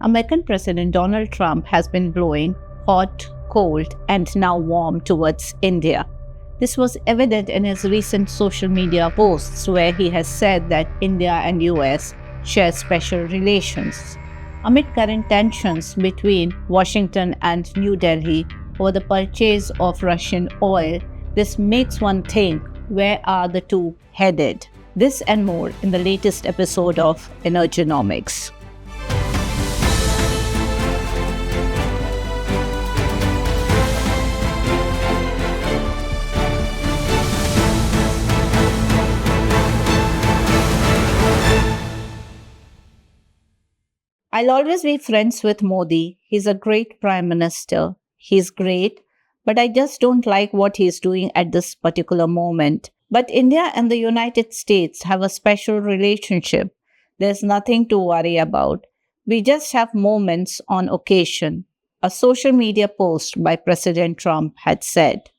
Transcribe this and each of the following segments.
American President Donald Trump has been blowing hot, cold, and now warm towards India. This was evident in his recent social media posts where he has said that India and US share special relations. Amid current tensions between Washington and New Delhi over the purchase of Russian oil, this makes one think, where are the two headed? This and more in the latest episode of Energonomics. I'll always be friends with Modi. He's a great prime minister. He's great, but I just don't like what he's doing at this particular moment. But India and the United States have a special relationship. There's nothing to worry about. We just have moments on occasion, a social media post by President Trump had said.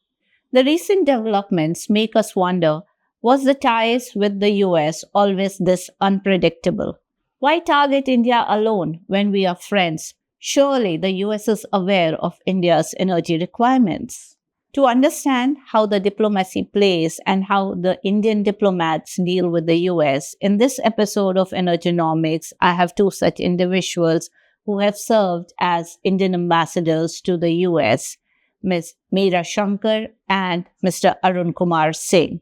The recent developments make us wonder, was the ties with the US always this unpredictable? Why target India alone when we are friends? Surely the US is aware of India's energy requirements. To understand how the diplomacy plays and how the Indian diplomats deal with the US, in this episode of Energonomics, I have two such individuals who have served as Indian ambassadors to the US, Ms. Meera Shankar and Mr. Arun Kumar Singh.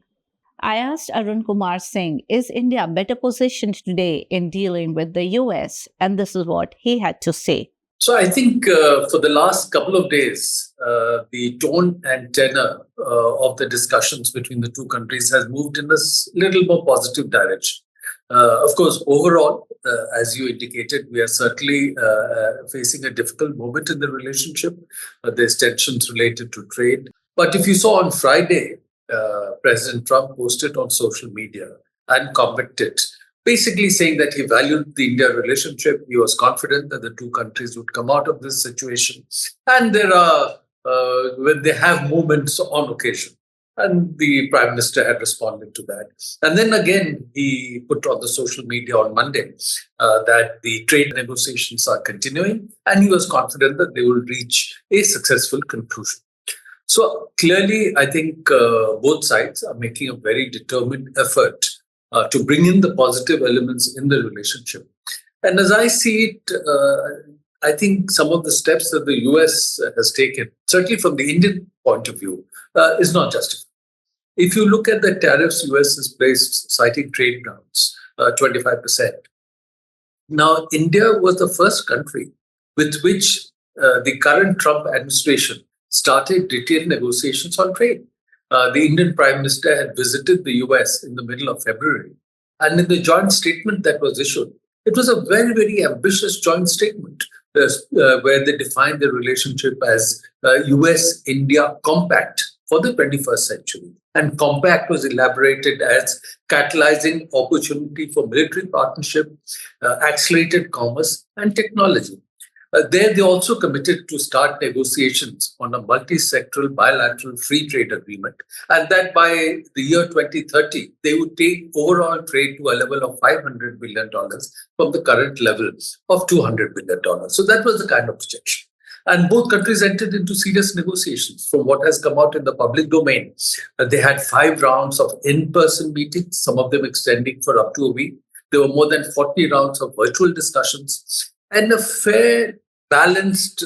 I asked Arun Kumar Singh, is India better positioned today in dealing with the US? And this is what he had to say. So I think for the last couple of days, the tone and tenor of the discussions between the two countries has moved in a little more positive direction. Of course, overall, as you indicated, we are certainly facing a difficult moment in the relationship. There's tensions related to trade. But if you saw on Friday, President Trump posted on social media and commented, basically saying that he valued the India relationship. He was confident that the two countries would come out of this situation. And there are, when they have moments on occasion. And the Prime Minister had responded to that. And then again, he put on the social media on Monday that the trade negotiations are continuing. And he was confident that they will reach a successful conclusion. So clearly, I think both sides are making a very determined effort to bring in the positive elements in the relationship. And as I see it, I think some of the steps that the US has taken, certainly from the Indian point of view, is not justified. If you look at the tariffs US has placed, citing trade grounds, 25%. Now, India was the first country with which the current Trump administration started detailed negotiations on trade. The Indian Prime Minister had visited the US in the middle of February. And in the joint statement that was issued, it was a very, very ambitious joint statement where they defined the relationship as US-India Compact for the 21st century. And Compact was elaborated as catalyzing opportunity for military partnership, accelerated commerce, and technology. There, they also committed to start negotiations on a multi-sectoral bilateral free trade agreement, and that by the year 2030, they would take overall trade to a level of $500 billion from the current level of $200 billion. So that was the kind of projection. And both countries entered into serious negotiations. From what has come out in the public domain, they had 5 rounds of in-person meetings, some of them extending for up to a week. There were more than 40 rounds of virtual discussions, and a fair, balanced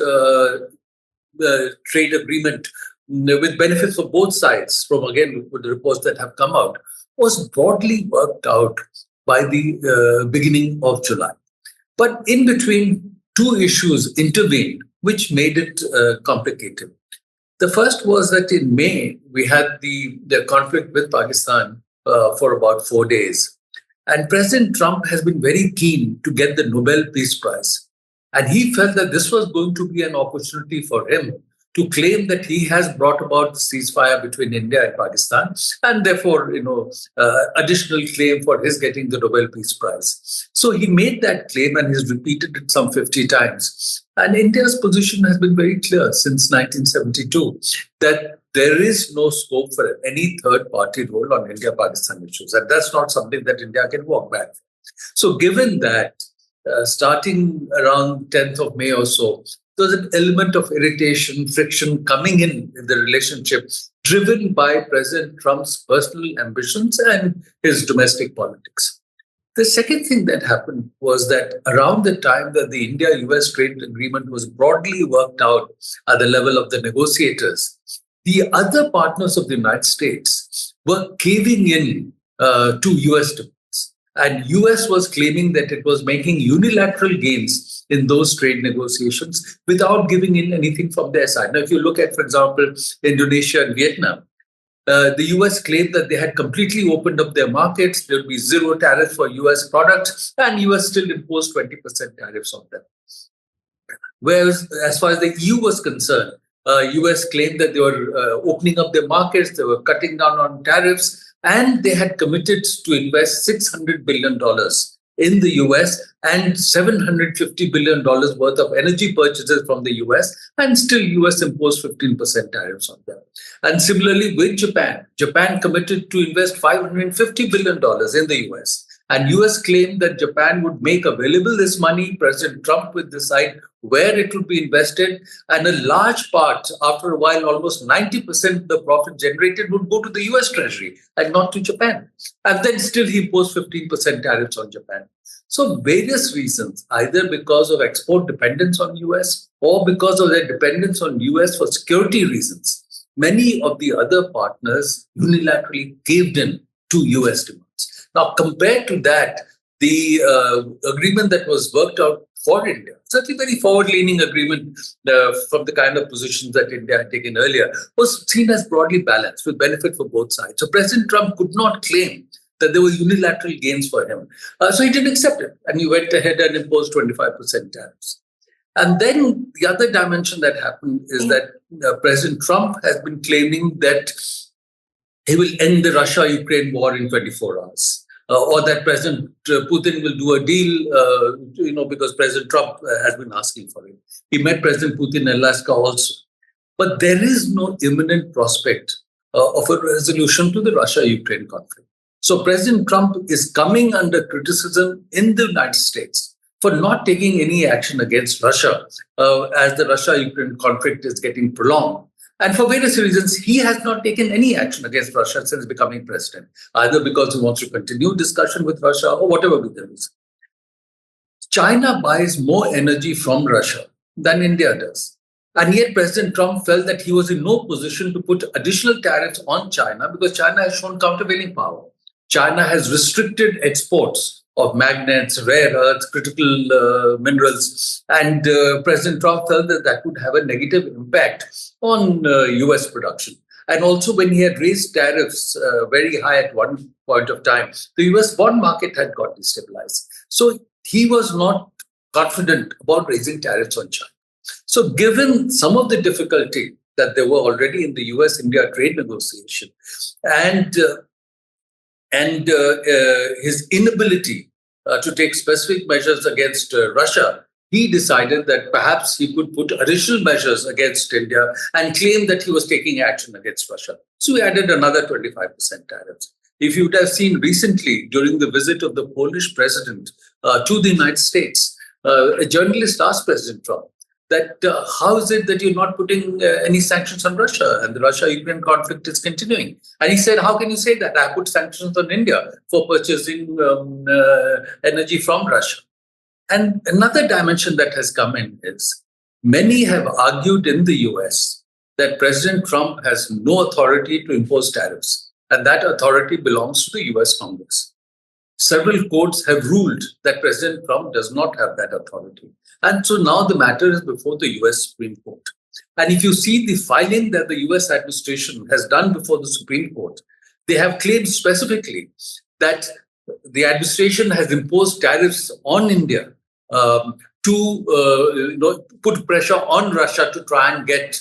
trade agreement with benefits for both sides, from again with the reports that have come out, was broadly worked out by the beginning of July. But in between, two issues intervened, which made it complicated. The first was that in May, we had the conflict with Pakistan for about 4 days. And President Trump has been very keen to get the Nobel Peace Prize. And he felt that this was going to be an opportunity for him to claim that he has brought about the ceasefire between India and Pakistan, and therefore, additional claim for his getting the Nobel Peace Prize. So he made that claim and he's repeated it some 50 times. And India's position has been very clear since 1972 that there is no scope for any third-party role on India-Pakistan issues. And that's not something that India can walk back from. So given that, starting around 10th of May or so, there was an element of irritation, friction coming in the relationship, driven by President Trump's personal ambitions and his domestic politics. The second thing that happened was that around the time that the India-US trade agreement was broadly worked out at the level of the negotiators, the other partners of the United States were caving in to US demands. And US was claiming that it was making unilateral gains in those trade negotiations without giving in anything from their side. Now, if you look at, for example, Indonesia and Vietnam, the US claimed that they had completely opened up their markets. There would be zero tariffs for US products, and US still imposed 20% tariffs on them. Whereas, as far as the EU was concerned, US claimed that they were opening up their markets, they were cutting down on tariffs, and they had committed to invest $600 billion in the US and $750 billion worth of energy purchases from the US, and still US imposed 15% tariffs on them. And similarly with Japan, Japan committed to invest $550 billion in the US. And US claimed that Japan would make available this money. President Trump would decide where it would be invested. And a large part, after a while, almost 90% of the profit generated would go to the US Treasury and not to Japan. And then still he imposed 15% tariffs on Japan. So various reasons, either because of export dependence on US or because of their dependence on US for security reasons, many of the other partners unilaterally caved in to US demands. Now, compared to that, the agreement that was worked out for India, certainly very forward-leaning agreement from the kind of positions that India had taken earlier, was seen as broadly balanced with benefit for both sides. So President Trump could not claim that there were unilateral gains for him. So he didn't accept it, and he went ahead and imposed 25% tariffs. And then the other dimension that happened is that President Trump has been claiming that he will end the Russia-Ukraine war in 24 hours. Or that President Putin will do a deal, because President Trump has been asking for it. He met President Putin in Alaska also. But there is no imminent prospect of a resolution to the Russia-Ukraine conflict. So President Trump is coming under criticism in the United States for not taking any action against Russia as the Russia-Ukraine conflict is getting prolonged. And for various reasons, he has not taken any action against Russia since becoming president, either because he wants to continue discussion with Russia or whatever be the reason. China buys more energy from Russia than India does. And yet President Trump felt that he was in no position to put additional tariffs on China because China has shown countervailing power. China has restricted exports of magnets, rare earths, critical minerals. And President Trump felt that that would have a negative impact on US production. And also when he had raised tariffs very high at one point of time, the US bond market had got destabilized. So he was not confident about raising tariffs on China. So given some of the difficulty that there were already in the US-India trade negotiation and his inability to take specific measures against Russia, he decided that perhaps he could put additional measures against India and claim that he was taking action against Russia. So he added another 25% tariffs. If you would have seen recently during the visit of the Polish president to the United States, a journalist asked President Trump that how is it that you're not putting any sanctions on Russia and the Russia-Ukraine conflict is continuing? And he said, how can you say that? I put sanctions on India for purchasing energy from Russia. And another dimension that has come in is many have argued in the US that President Trump has no authority to impose tariffs, and that authority belongs to the US Congress. Several courts have ruled that President Trump does not have that authority. And so now the matter is before the US Supreme Court. And if you see the filing that the US administration has done before the Supreme Court, they have claimed specifically that the administration has imposed tariffs on India to put pressure on Russia to try and get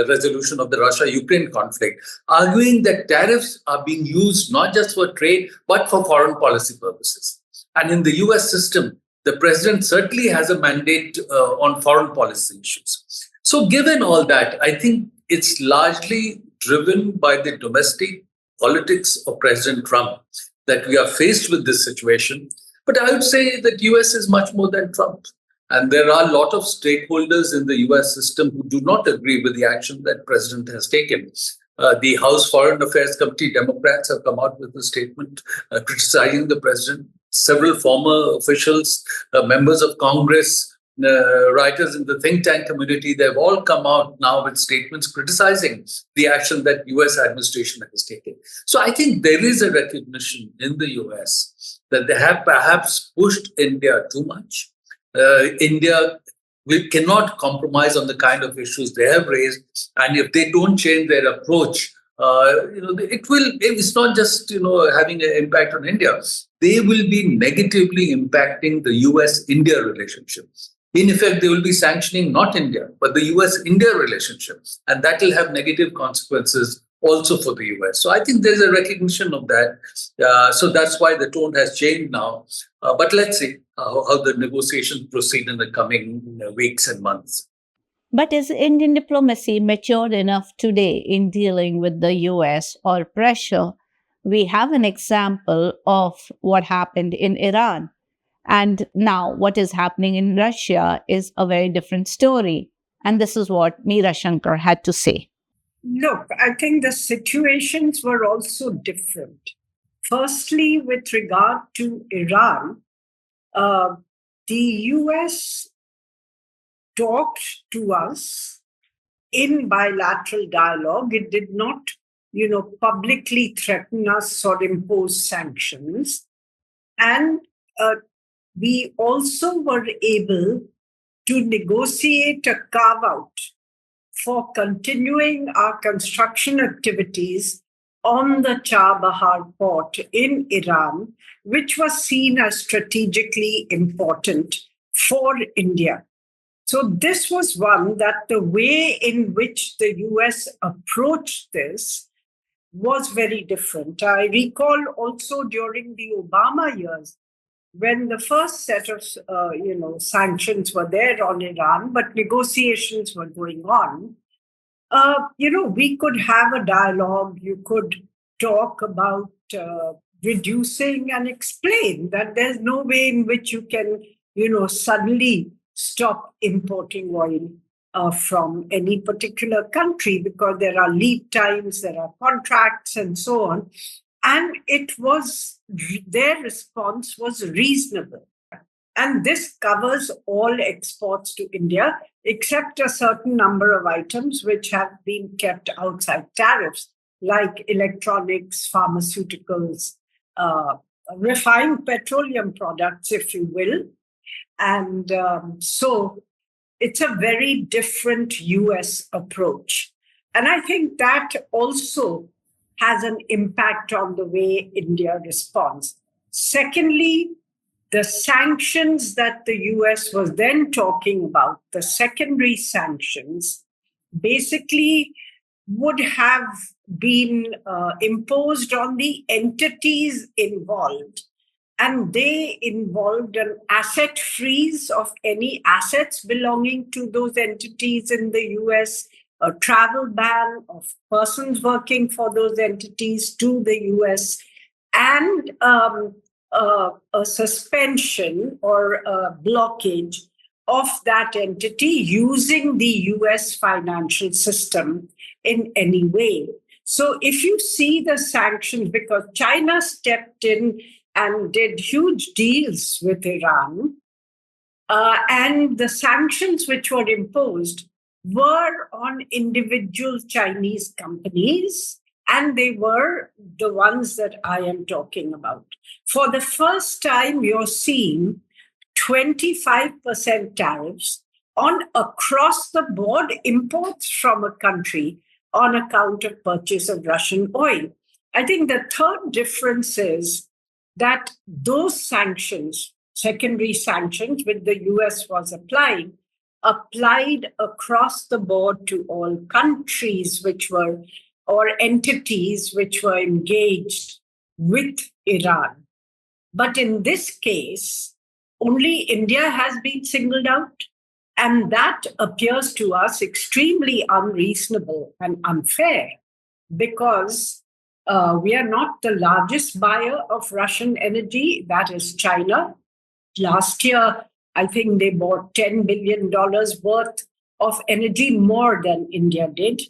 resolution of the Russia-Ukraine conflict, arguing that tariffs are being used not just for trade, but for foreign policy purposes. And in the US system, the president certainly has a mandate on foreign policy issues. So given all that, I think it's largely driven by the domestic politics of President Trump that we are faced with this situation. But I would say that US is much more than Trump. And there are a lot of stakeholders in the US system who do not agree with the action that President has taken. The House Foreign Affairs Committee Democrats have come out with a statement criticizing the president. Several former officials, members of Congress, writers in the think tank community, they've all come out now with statements criticizing the action that US administration has taken. So I think there is a recognition in the US that they have perhaps pushed India too much. India we cannot compromise on the kind of issues they have raised, and if they don't change their approach, it will. It's not just having an impact on India. They will be negatively impacting the U.S.-India relationship. In effect, they will be sanctioning not India but the U.S.-India relationship, and that will have negative consequences also for the US. So I think there's a recognition of that. So that's why the tone has changed now. But let's see how the negotiations proceed in the coming weeks and months. But is Indian diplomacy matured enough today in dealing with the US or pressure? We have an example of what happened in Iran. And now what is happening in Russia is a very different story. And this is what Meera Shankar had to say. Look, I think the situations were also different. Firstly, with regard to Iran, the US talked to us in bilateral dialogue. It did not, publicly threaten us or impose sanctions. And we also were able to negotiate a carve-out for continuing our construction activities on the Chabahar port in Iran, which was seen as strategically important for India. So this was one that the way in which the US approached this was very different. I recall also during the Obama years, when the first set of sanctions were there on Iran, but negotiations were going on, we could have a dialogue. You could talk about reducing and explain that there's no way in which you can, suddenly stop importing oil from any particular country, because there are lead times, there are contracts, and so on. And their response was reasonable. And this covers all exports to India, except a certain number of items which have been kept outside tariffs, like electronics, pharmaceuticals, refined petroleum products, if you will. And so it's a very different US approach. And I think that also has an impact on the way India responds. Secondly, the sanctions that the US was then talking about, the secondary sanctions, basically would have been imposed on the entities involved. And they involved an asset freeze of any assets belonging to those entities in the US, a travel ban of persons working for those entities to the US, and a suspension or a blockage of that entity using the US financial system in any way. So if you see the sanctions, because China stepped in and did huge deals with Iran, and the sanctions which were imposed were on individual Chinese companies, and they were the ones that I am talking about. For the first time, you're seeing 25% tariffs on across-the-board imports from a country on account of purchase of Russian oil. I think the third difference is that those sanctions, secondary sanctions, which the US was applying, applied across the board to all countries or entities which were engaged with Iran. But in this case, only India has been singled out. And that appears to us extremely unreasonable and unfair, because We are not the largest buyer of Russian energy, that is China. Last year, I think they bought $10 billion worth of energy more than India did.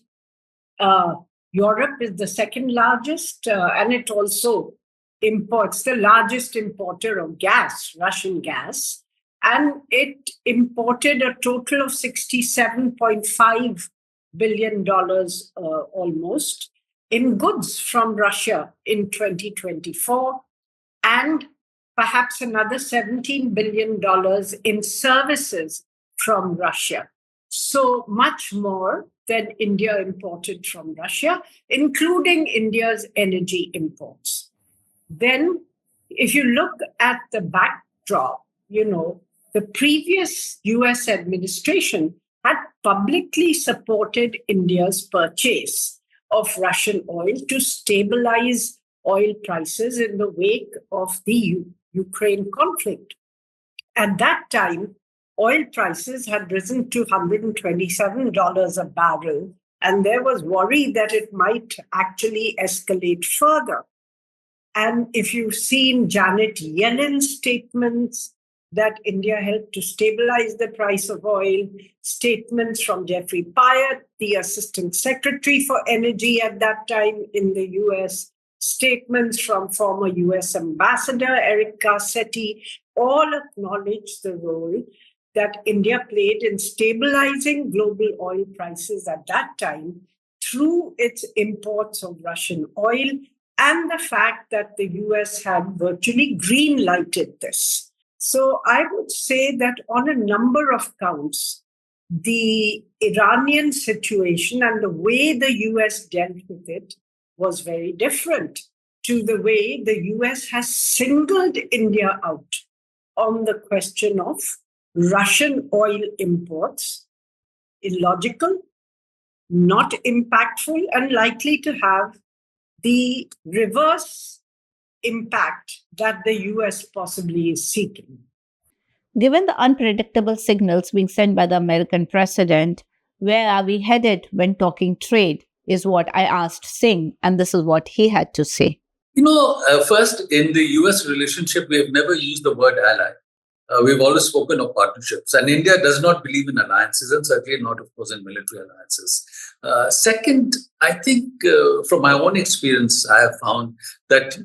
Europe is the second largest, and it also imports the largest importer of gas, Russian gas. And it imported a total of $67.5 billion almost in goods from Russia in 2024, and perhaps another $17 billion in services from Russia. So much more than India imported from Russia, including India's energy imports. Then, if you look at the backdrop, the previous US administration had publicly supported India's purchase of Russian oil to stabilize oil prices in the wake of the Ukraine conflict. At that time, oil prices had risen to $127 a barrel, and there was worry that it might actually escalate further. And if you've seen Janet Yellen's statements that India helped to stabilize the price of oil, statements from Jeffrey Pyatt, the Assistant Secretary for Energy at that time in the US, statements from former US Ambassador Eric Garcetti, all acknowledge the role that India played in stabilizing global oil prices at that time through its imports of Russian oil and the fact that the US had virtually green-lighted this. So I would say that on a number of counts, the Iranian situation and the way the US dealt with it was very different to the way the US has singled India out on the question of Russian oil imports. Illogical, not impactful, and likely to have the reverse impact that the US possibly is seeking. Given the unpredictable signals being sent by the American president, where are we headed when talking trade? Is what I asked Singh, and this is what he had to say. First, in the US relationship, we have never used the word ally. We've always spoken of partnerships, and India does not believe in alliances, and certainly not, of course, in military alliances. Second, I think from my own experience, I have found that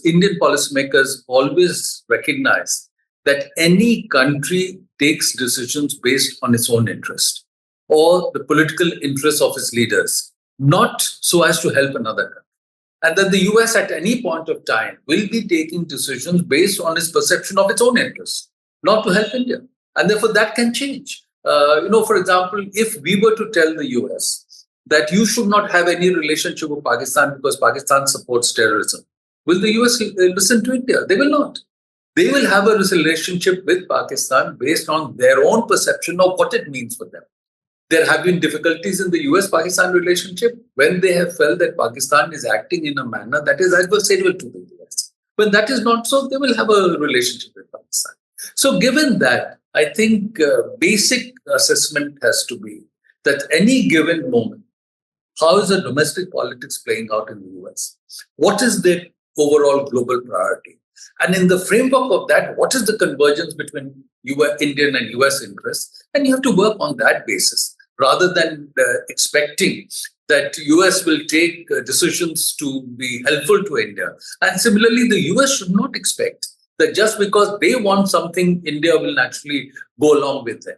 Indian policymakers always recognize that any country takes decisions based on its own interest or the political interests of its leaders, not so as to help another country. And that the US at any point of time will be taking decisions based on its perception of its own interests, not to help India. And therefore that can change. For example, if we were to tell the US that you should not have any relationship with Pakistan because Pakistan supports terrorism, will the US listen to India? They will not. They will have a relationship with Pakistan based on their own perception of what it means for them. There have been difficulties in the US-Pakistan relationship when they have felt that Pakistan is acting in a manner that is adversarial to the US. When that is not so, they will have a relationship with Pakistan. So given that, I think basic assessment has to be that any given moment, how is the domestic politics playing out in the US? What is their overall global priority? And in the framework of that, what is the convergence between Indian and US interests? And you have to work on that basis, rather than expecting that US will take decisions to be helpful to India. And similarly, the US should not expect that just because they want something, India will naturally go along with them.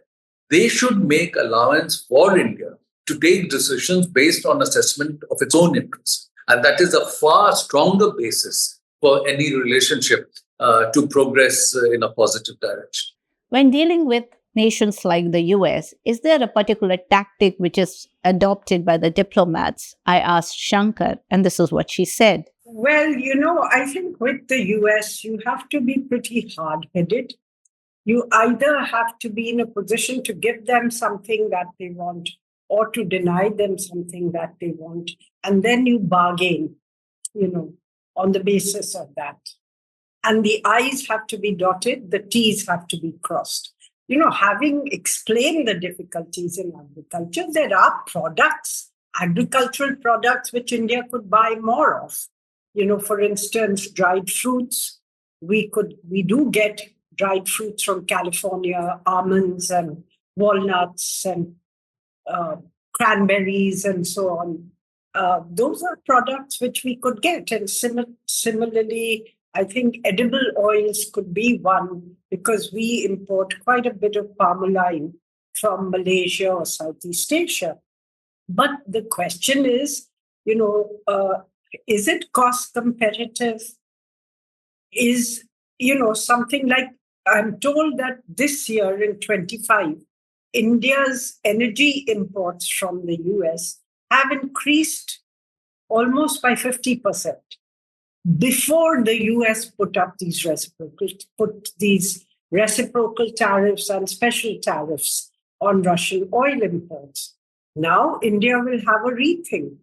They should make allowance for India to take decisions based on assessment of its own interests. And that is a far stronger basis for any relationship to progress in a positive direction. When dealing with nations like the US, is there a particular tactic which is adopted by the diplomats? I asked Shankar, and this is what she said. Well, I think with the US, you have to be pretty hard-headed. You either have to be in a position to give them something that they want or to deny them something that they want. And then you bargain, on the basis of that. And the I's have to be dotted, the T's have to be crossed. Having explained the difficulties in agriculture, there are products agricultural products which India could buy more of. For instance, dried fruits. We do get dried fruits from California, almonds and walnuts and cranberries and so on. Those are products which we could get. And similarly, I think edible oils could be one, because we import quite a bit of palmoline from Malaysia or Southeast Asia. But the question is, is it cost competitive? Is, something like, I'm told that this year in 25, India's energy imports from the US have increased almost by 50% before the US put these reciprocal tariffs and special tariffs on Russian oil imports. Now India will have a rethink,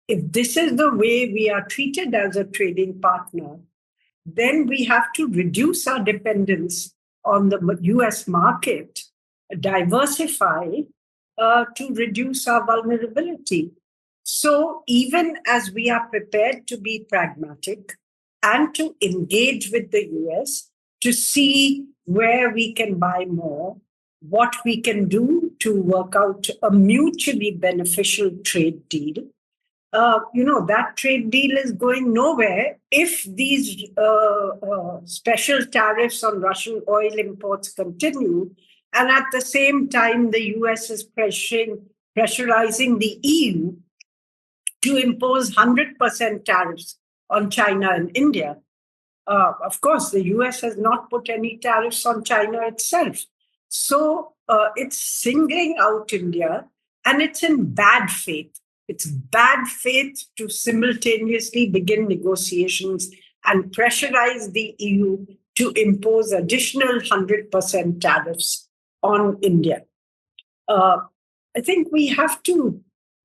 if this is the way we are treated as a trading partner, then we have to reduce our dependence on the US market, diversify to reduce our vulnerability. So even as we are prepared to be pragmatic and to engage with the US to see where we can buy more, what we can do to work out a mutually beneficial trade deal, that trade deal is going nowhere if these special tariffs on Russian oil imports continue. And at the same time, the US is pressurizing the EU to impose 100% tariffs on China and India. Of course, the US has not put any tariffs on China itself. So it's singling out India, and it's in bad faith. It's bad faith to simultaneously begin negotiations and pressurize the EU to impose additional 100% tariffs on India. I think we have to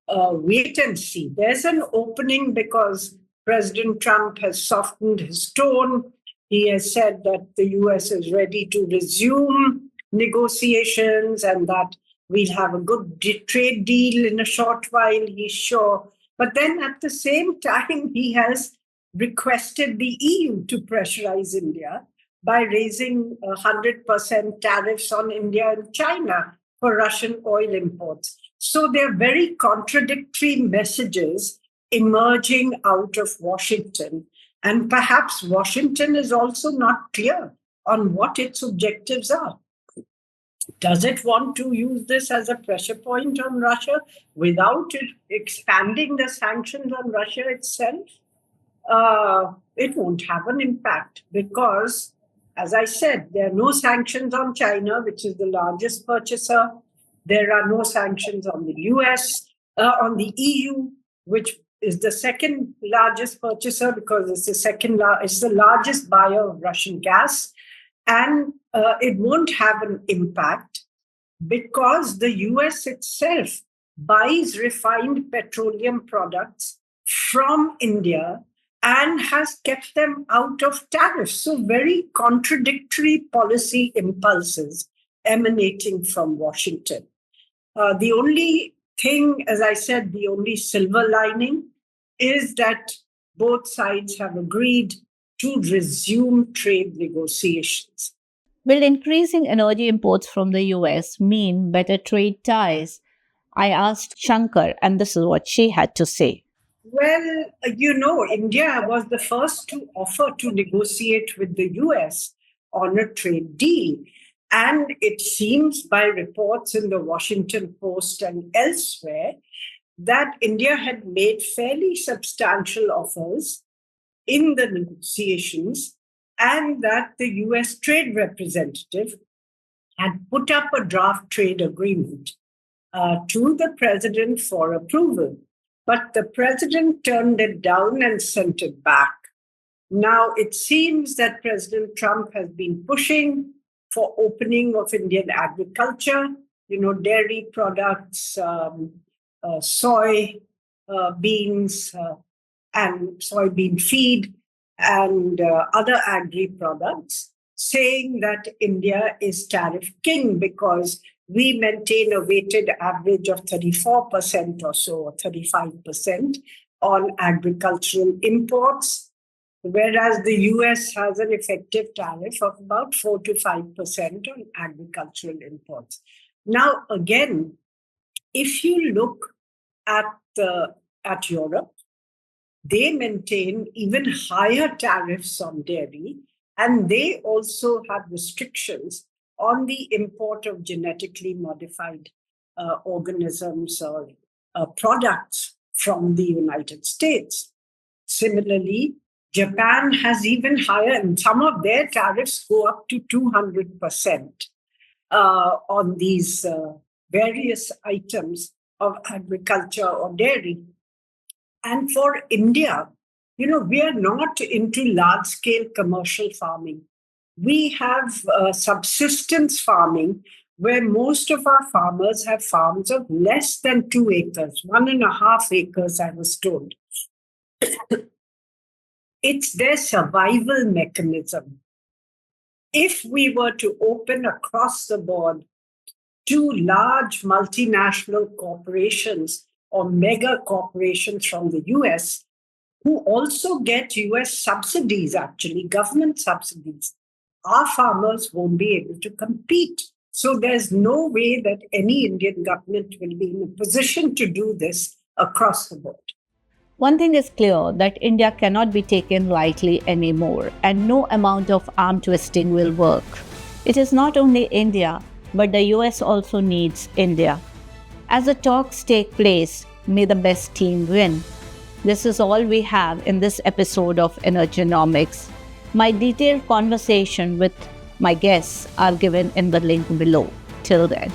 wait and see. There's an opening because President Trump has softened his tone. He has said that the US is ready to resume negotiations and that we'll have a good trade deal in a short while, he's sure. But then at the same time, he has requested the EU to pressurize India by raising 100% tariffs on India and China for Russian oil imports. So there are very contradictory messages emerging out of Washington. And perhaps Washington is also not clear on what its objectives are. Does it want to use this as a pressure point on Russia without it expanding the sanctions on Russia itself? It won't have an impact because, as I said, there are no sanctions on China, which is the largest purchaser. There are no sanctions on the US, on the EU, which is the second largest purchaser because it's the largest buyer of Russian gas. And it won't have an impact because the US itself buys refined petroleum products from India and has kept them out of tariffs. So very contradictory policy impulses emanating from Washington. The only thing, as I said, the only silver lining is that both sides have agreed to resume trade negotiations. Will increasing energy imports from the US mean better trade ties? I asked Shankar, and this is what she had to say. Well, India was the first to offer to negotiate with the US on a trade deal. And it seems by reports in the Washington Post and elsewhere that India had made fairly substantial offers in the negotiations and that the US trade representative had put up a draft trade agreement to the president for approval. But the president turned it down and sent it back. Now, it seems that President Trump has been pushing for opening of Indian agriculture, dairy products, soy beans and soybean feed and other agri products, saying that India is tariff king because We maintain a weighted average of 34% or so, or 35% on agricultural imports, whereas the US has an effective tariff of about 4 to 5% on agricultural imports. Now, again, if you look at Europe, they maintain even higher tariffs on dairy, and they also have restrictions on the import of genetically modified organisms or products from the United States. Similarly, Japan has even higher, and some of their tariffs go up to 200% on these various items of agriculture or dairy. And for India, we are not into large-scale commercial farming. We have subsistence farming, where most of our farmers have farms of less than 2 acres, 1.5 acres, I was told. It's their survival mechanism. If we were to open across the board to large multinational corporations or mega corporations from the US, who also get US subsidies, actually, government subsidies, our farmers won't be able to compete. So there's no way that any Indian government will be in a position to do this across the board. One thing is clear, that India cannot be taken lightly anymore, and no amount of arm twisting will work. It is not only India, but the US also needs India. As the talks take place, may the best team win. This is all we have in this episode of Energonomics. My detailed conversation with my guests are given in the link below. Till then.